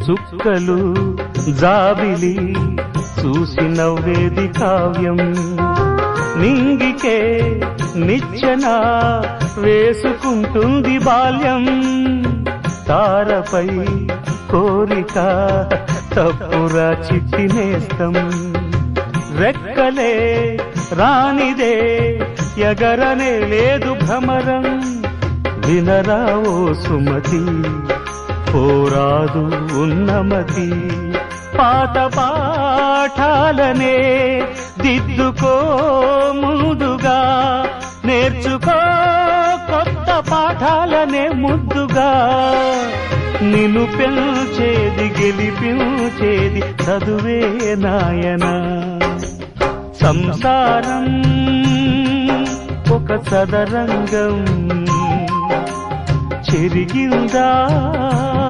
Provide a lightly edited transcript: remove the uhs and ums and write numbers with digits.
చుక్కలు జాబిలి చూసి నవ్వేది కావ్యం నింగికే నిచ్చెన వేసుకుంటుంది బాల్యం తారపై కోరిక తప్పురా చిట్టి నేస్తం రెక్కలే రానిదే ఎగరనే లేదు భ్రమరం వినరా ఓ సుమతి పోరాదు ఉన్నమతి పాత పాఠాలనే దిద్దుకో ముందుగా నేర్చుకో కొత్త పాఠాలనే ముద్దుగా నిన్ను పెంచేది గెలిపించేది చదువే నాయనా సంసారం ఒక చదరంగం చెరిగిందా